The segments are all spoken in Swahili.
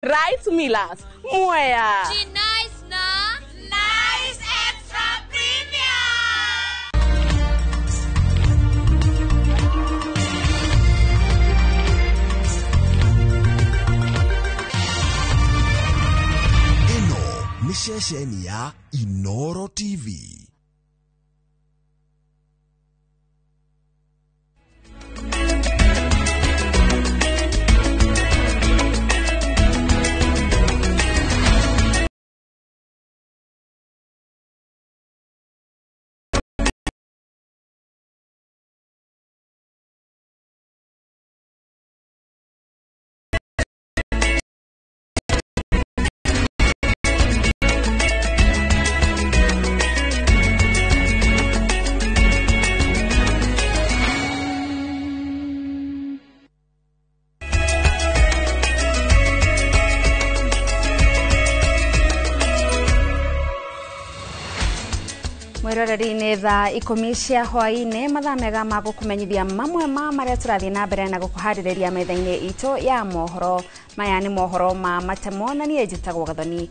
Rice Millers, Mwea. She nice na? Nice Extra Premium! Eno ni shesheni ya Inoro TV. Mwiroreri ni thaa 10 cia hwaine mathaa mega ma gukumenyithia mamwe ma maria turathie na mbere na gukuhaririria metha-ini itu ya mohoro. Maya ni mohoro ma matemo na nie njitagwo Gathoni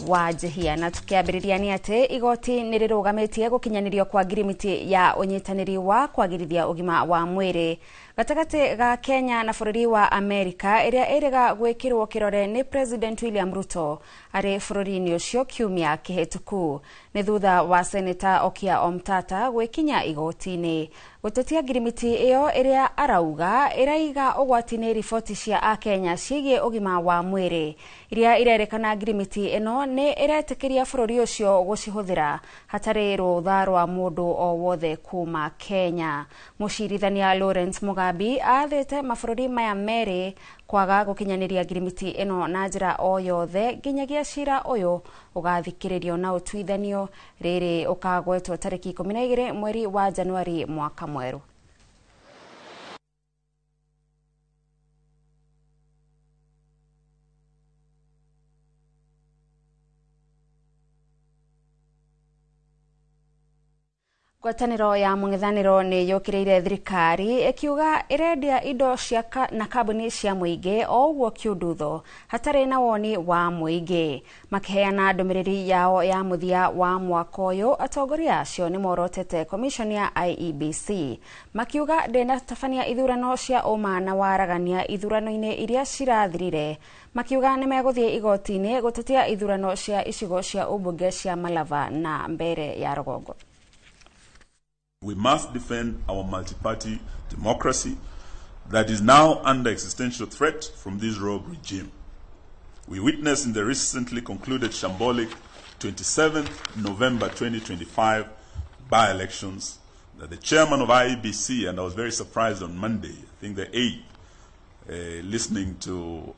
wa Jehia, na tukiambiriria ni ati igoti ni rirugamitie gukinyanirio kwa ngirimiti ya unyitaniri wa kwagirithia ugima wa mwiri gatagati ga Kenya na bururi wa Amerika iria iriga gwikirwo kirore ni President William Ruto ari bururi-ini ucio kiumia kihituku ni thutha wa Senator Okia Omtata gwikinya igoti-ini gutetia ngirimiti iyo iria arauga iraiga ugwati-ini riboti cia Akenya ciigie ugima wa mwiri iria irerekana ngirimiti ino ni iretikiria bururi ucio gucihuthira hatari rutha rwa mundu o wothe kuma Kenya. Mucirithania Lawrence Mugabi athete mabururi maya meri kwaga gukinyaniria ngirimiti ino na njira o yothe nginyagia cira uyu ugathikiririo na utwithanio riri ukagwetwo tariki 12 mweri wa Januari mwaka mweru. Ngwataniro ya mung'ethaniro ni yukiriire thirikari ikiuga irendia indo cia na kambuni cia muingi o uguo kiundutho hatari na woni wa muingi. Makiheana ndumiriri yao ya muthia wa mwaka uyu, atongoria acio ni morotete commission ya IEBC makiuga ndena tabania ithurano cia uma na waragania ithurano-ini iria cirathirire. Makiuga ni meguthie igoti-ini gutetia ithurano cia icigo cia ubunge cia Malava na Mbere ya Rogongo. We must defend our multi-party democracy that is now under existential threat from this rogue regime. We witnessed in the recently concluded shambolic 27th November 2025 by-elections that the chairman of IEBC, and I was very surprised on Monday, I think the 8th, listening to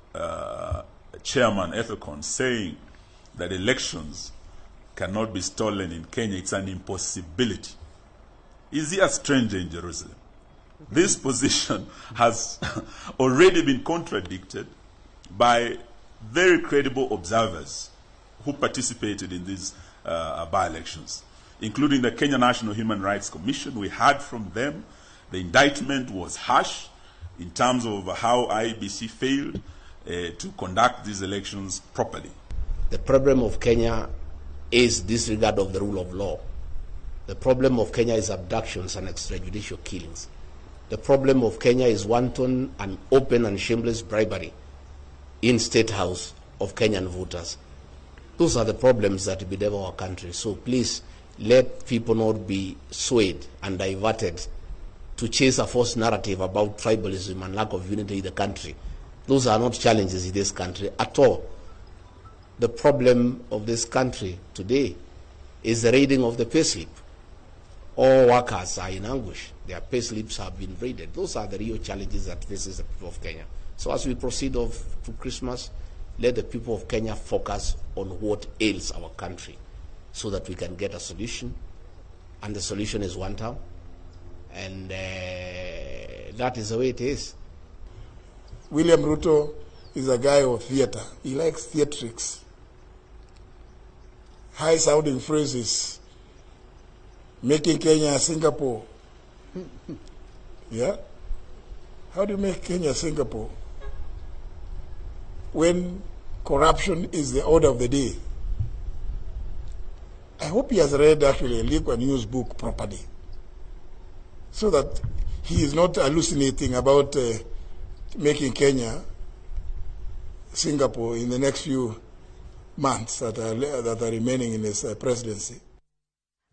Chairman Ethekon saying that elections cannot be stolen in Kenya. It's an impossibility. Is he a stranger in Jerusalem? This position has already been contradicted by very credible observers who participated in these by-elections, including the Kenya National Human Rights Commission. We heard from them. The indictment was harsh in terms of how IEBC failed to conduct these elections properly. The problem of Kenya is disregard of the rule of law. The problem of Kenya is abductions and extrajudicial killings. The problem of Kenya is wanton and open and shameless bribery in State House of Kenyan voters. Those are the problems that bedevil our country. So please let people not be swayed and diverted to chase a false narrative about tribalism and lack of unity in the country. Those are not challenges in this country at all. The problem of this country today is the raiding of the payslip. All workers are in anguish. Their pay slips have been raided. Those are the real challenges that faces the people of Kenya. So as we proceed to Christmas, let the people of Kenya focus on what ails our country so that we can get a solution. And the solution is one term. And that is the way it is. William Ruto is a guy of theater. He likes theatrics. High-sounding phrases. Making Kenya Singapore. Yeah? How do you make Kenya Singapore? When corruption is the order of the day. I hope he has read actually a Lee Kuan Yew's book properly, so that he is not hallucinating about making Kenya Singapore in the next few months that are remaining in his presidency.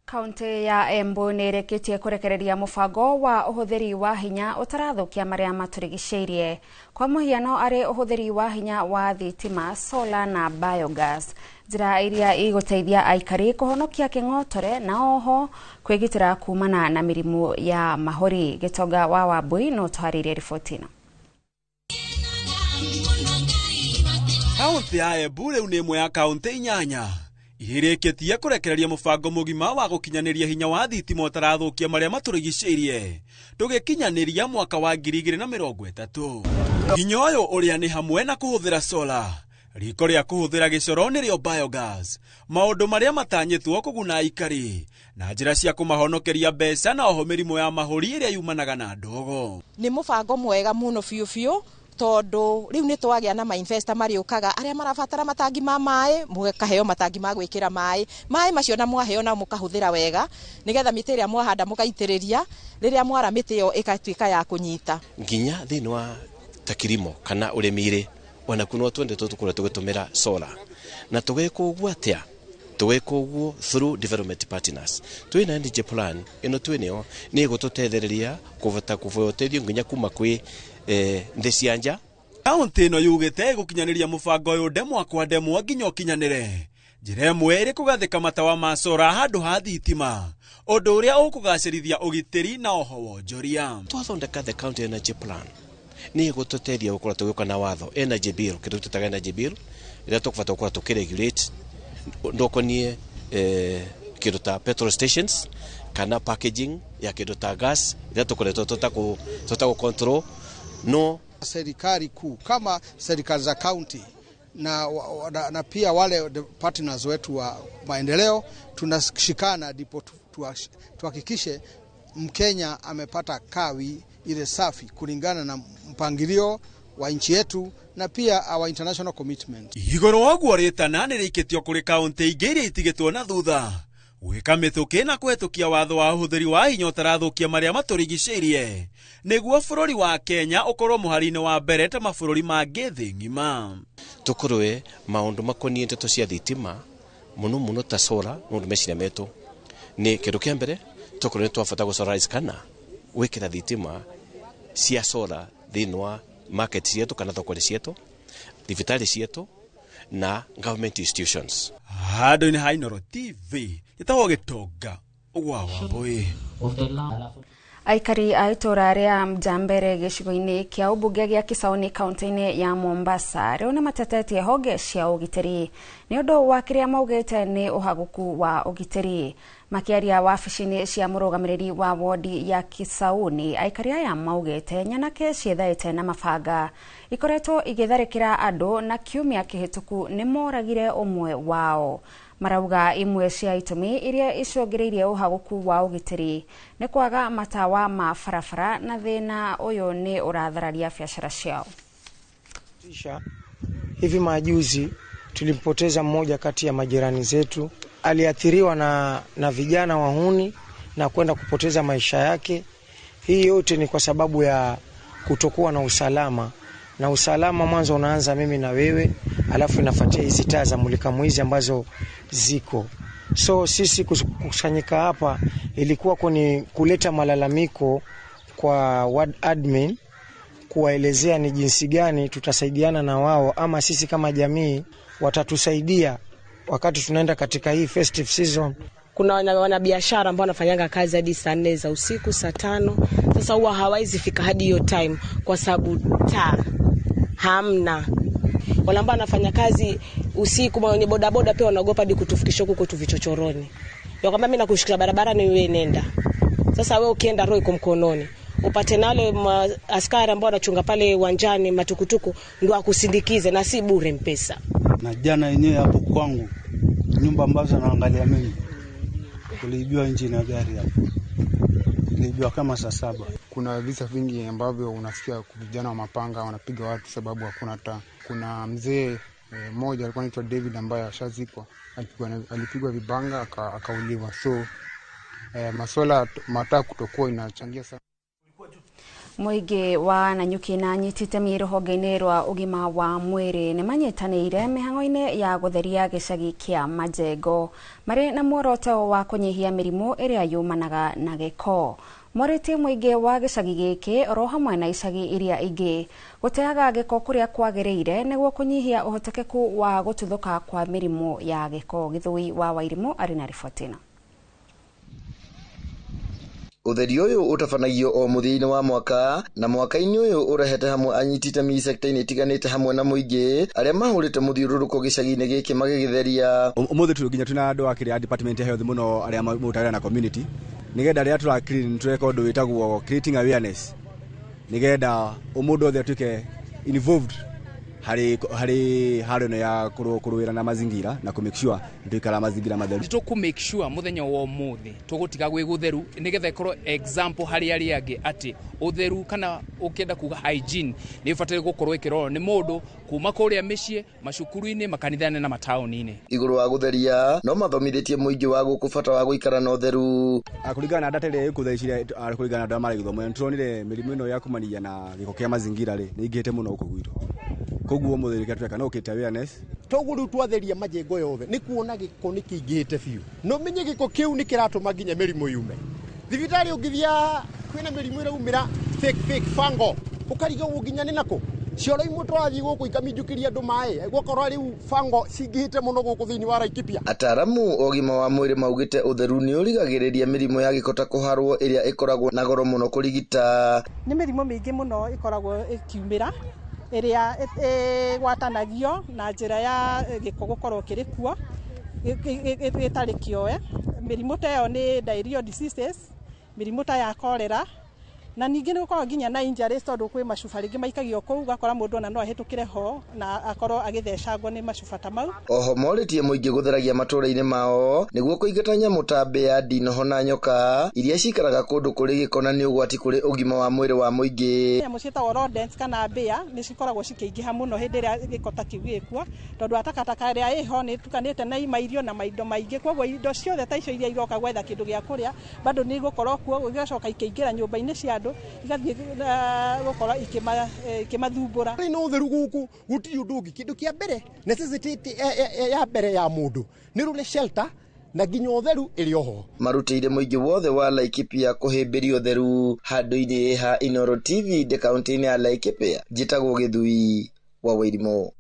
Kaunti ya Embu nereketie kurekereria mubango wa uhuthiri wa hinya utarathukia maria maturigiceirie kwa muhiano ari uhuthiri wa hinya wa thitima, solar na biogas, njira iria iguteithia aikari kuhonokia king'otore na oho kwigitira kumana na mirimu ya mahori. Gitonga wa Wambui no tuharirie riboti ino. Kaunti ya Embu riu ni imwe ya kaunti 8 ireketie kurekereria mubango mugima wa gukinyaniria hinya wa thitima utarathukia maria maturigiceirie tugikinyaniria mwaka wa 2030. Hinya uyu uria ni hamwe na kuhuthira solar, riko ria kuhuthira gicoro nirio biogas, maundu maria matanyitwo kuguna aikari na njira cia kumahonokeria mbeca na oho mirimu ya mahuri iria yumanaga na ndogo. Ni mubango mwega muno fiu tondu riu ni twagia na mainvestor mariukaga aria marabatara matangi ma mai, mugakaheo matangi ma gwikira mai macio na mwaheo na mukahuthira wega nigetha miti iria mwahanda mukaitiriria riria mwara miti yo ikatuika ya kunyita nginya thini wa takirimo kana urimire wana kuno twende tutukura tugitumira solar na tugeka uguo atia tugeka uguo through development partners. Twina energy plan ino twineo ni gututethereria kuvota kuvoteithio nginya kuma kwi nthi cia nja. Kaunti ino yugite gukinyaniria mubango uyu ndemwa kwa ndemwa nginya ukinyanire njira imwe iri kugathika matawa ma solar handu ha thitima, undu uria ukugacirithia ugitiri na oho wonjoria. Twathondeka the county energy plan ni gututeithia gukora tuguka na watho energy bill, kitu tutaga energy bill ira tukufata gukora tukiregulate ndokonie kitu ta petrol stations kana packaging ya kitu ta gas ira tukoretwo tutako control no serikali kuu kama serikali za county na pia wale partners wetu wa maendeleo tunashikana ndipo tuhakikishe Mkenya amepata kawi ile safi kulingana na mpangilio wa nchi yetu na pia our international commitment. Igoro waguo ritana ni rikitio kuri kaunti ingiri itigitwo na thutha gwika mithuki na kwetukia watho wa uhuthiri wa hinya utarathukia maria maturigiceirie niguo bururi wa Kenya ukorwo muharine wa mbere ta mabururi mangi thi ngima. Tukurwe maundu makonie ndeto cia thitima muno ta solar nundu meciria metu ni kindu kia mbere tukurwe twafata gusolarize kana wikira thitima cia solar thinwa market cietu kana thokore cietu thibitari cietu na government institutions. Hado ni Hainoro TV itawo Gitonga ugwa Wambui. Aikari a itura ria Mjambere gicigo-ini kia ubunge gia Kisauni kaunti-ini ya Mombasa riu ni matetetie honge cia ugitiri ni undu wa kiria maugite ni uhaguku wa ugitiri. Makiaria wabici-ini cia murugamiriri wa wodi ya Kisauni, aikari aya maugite nyanake ciethaite na mabanga ikoretwo igitharikira andu na kiumia kihituku ni moragire umwe wao. Marauga imwe cia itumi iria icongeririe uhaguku wa ugitiri ni kwaga matawa ma barabara na thina uyu ni urathararia biashara ciao. Hivi majuzi tulimpoteza mmoja kati ya majirani zetu, aliathiriwa na vijana wahuni na kwenda kupoteza maisha yake. Hii yote ni kwa sababu ya kutokuwa na usalama, na usalama mwanzo unaanza mimi na wewe, alafu inafuatia hizi taa za mulika mwizi ambazo ziko. So sisi kusanyika hapa ilikuwa kuni kuleta malalamiko kwa ward admin, kuwaelezea ni jinsi gani tutasaidiana na wao ama sisi kama jamii watatusaidia wakati tunaenda katika hii festive season. Kuna wanabiashara ambao wanafanyanga kazi hadi saa 4 za usiku, saa 5. Sasa huwa hawaizi fika hadi hiyo time kwa sababu taa hamna. Wale ambao wanafanya kazi usiku, wenye bodaboda pia wanaogopa hadi kutufikisha huko tu vichochoroni. Ndio kwamba mimi nakushikira barabara ni wewe nenda. Sasa wewe ukienda roho iko mkononi. Upate na wale askari ambao wanachunga pale uwanjani matukutuku ndio akusindikize na si bure mpesa. Na jana yenyewe hapo kwangu nyumba ambazo naangalia mimi kulijua nje na gari hapo. Nilijua kama saa 7. Kuna visa vingi ambavyo unasikia vijana wa mapanga wanapiga watu sababu hakuna taa. Kuna mzee Mmoja alikuwa anaitwa David ambaye ashazikwa, alipigwa vibanga akauliwa. So masuala mata kutokuwa inachangia sana. Muigi wa Nanyuki na nyitite mirohoge-ini rwa ugima wa mwiri ni manyitanire mihango-ini ya gutheria gicagi kia Majengo mari na muoroto wa kunyihia mirimu iria yumanaga na giko. Morite muigi wa gicagi giki oro hamwe na icagi iria ingi guteaga giko kuria kwagiriire niguo kunyihia uhotekeku wa gututhuka kwa mirimu ya giko. Githui wa Wairimu ari na riboti. Utheri uyu utafanagio o muthia-ini wa mwaka na mwaka-ini uyu urehete hamwe anyititemi sector-ini itiganite hamwe na muingi aria mahurite muthiururuko gicagi-ini giki magigitheria. Umuthi tuginya tuna andu akiri department ya health muno aria mutagera na community nigenda aria tura clean tureka undu witagwo creating awareness nigenda umundu othe atuike involved hari harino ya kuruwira na mazingira na ku make sure nduikara mazingira matheru. Ndito ku make sure muthenya wa muthi tugutiga gwi gutheru nigetha ikorwo example hari ari angi ati utheru kana ukenda kuga hygiene ni ibatire gukorwo ikiroro ni mundu kuma kuria micie macukuru-ini makanithane na matauni-ini. Iguru wa gutheria no mathomithitie muingi wa gukubata wa guikara na utheru. Kuringana na data ile ikuthecire kuringana na ndamari githomo nturonire mirimu ino ya kumania na giko kia mazingira ri ni ingihite muno guku gwitu. Koguo mutheri katweka no kite awareness toguru twatheria Majengo yothe ni kuona giko ni kingihite biu no menye giko kiu ni kiratuma ginya mirimu yume thibitari ungithia kwina mirimu iraumira fake fango ukariga uginya ni nako cioro imwe twathi guku ikamijukiria andu mai gukorwa riu fango cingihite muno guku thiini wa Laikipia. Ataramu ogima wa mwiri maugite utheru ni urigagiriria mirimu ya giko ta kuharwo iria ikoragwo na goro muno kurigita. Ni mirimu mingi muno ikoragwo ikiumira iria gwatanagio na njira ya giko gukorwo kirikuo gitari kioe. Mirimu ta yo ni diarrheal diseases, mirimu ta ya cholera na ningi ni gukorwo nginya na injuries tondu kwi macuba ringi maikagio kuu gakora mundu ona no ahitukire ho na akorwo agithecangwo ni macuba ta mau. Oho moritie muingi gutheragia matura-ini mao niguo kuingata nyamu ta mbea, ndinoho na nyoka iria cikaraga kundu kuri giko na ni ugwati kuri ugima wa mwiri wa muingi. Nyamu cietagwo rodents kana mbea ni cikoragwo cikiingiha muno hindi ria giko ta kiu gikua tondu atakataka ria iho ni tukanite na imairio na maindo maingi koguo indo ciothe ta icio iria iroka gwetha kindu gia kuria bado ni gukorwo kuo igacoka ikiingira nyumba-ini cia andu igathie gukora ikimathumbura. No utheru guku gutiri undu ungi kindu kia mbere necessity ya mbere ya mundu ni rule shelter na ginya utheru iri oho. Marutire muingi wothe wa Laikipia kuhimbiria utheru handu-ini ha Inoro TV de county-ini ya Laikipia. Njitagwo Githui wa Wairimu.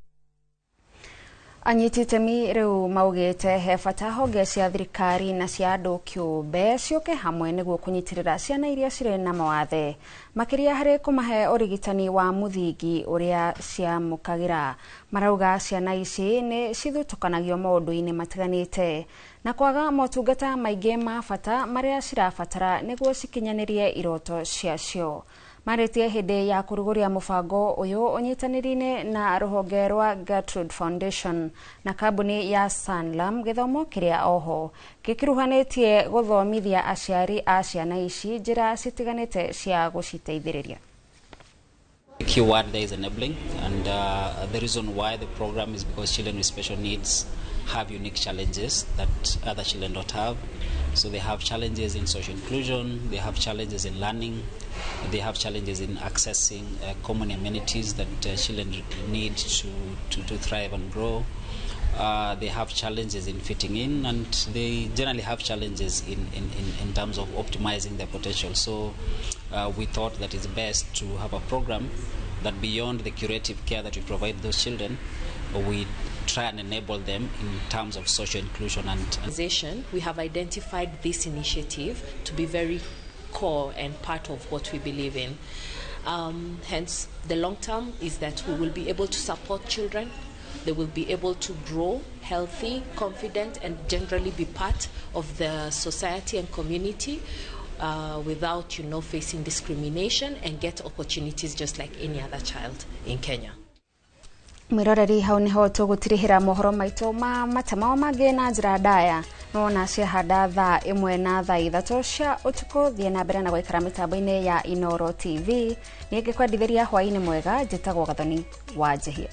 Anyititemi riu maugite he bata honge cia thirikari na cia andu kiumbe cioke hamwe niguo kunyitirira ciana iria cire na mawathe makiria hari kumahe urigitani wa muthingi uria ciamukagira. Marauga ciana ici ni cithutukanagio maundu-ini matiganite na kwaga motungata maingi ma bata maria cirabatara niguo cikinyanirie iroto ciacio. Maritie hindi ya kuruguria mubango uyu unyitaniri-ini na ruhonge rwa Gertrude Foundation na kambuni ya Sanlam githomo kiria oho gikiruhanitie guthomithia aciari a ciana ici njira citiganite cia guciteithiriria. The key word there is enabling, and the reason why the program is because children with special needs have unique challenges that other children don't have. So they have challenges in social inclusion, they have challenges in learning, they have challenges in accessing common amenities that children need to thrive and grow. They have challenges in fitting in, and they generally have challenges in terms of optimizing their potential. So we thought that it's best to have a program that beyond the curative care that we provide those children, we try and enable them in terms of social inclusion. And we have identified this initiative to be very core and part of what we believe in. Hence, the long term is that we will be able to support children. They will be able to grow healthy, confident, and generally be part of the society and community without, facing discrimination and get opportunities just like any other child in Kenya. Mwiroreri hau niho tugutirihira mohoro maitu ma matama mangĩ na njĩra ndaya no na ciahanda thaa 1 na thaa 3 cia utuku thie na mbere na gũikara mitambo-ini ya Inoro TV. Nĩ ngĩkwendithĩria hwaĩ-inĩ mwega, njĩtagwo Gathoni wa Njihia.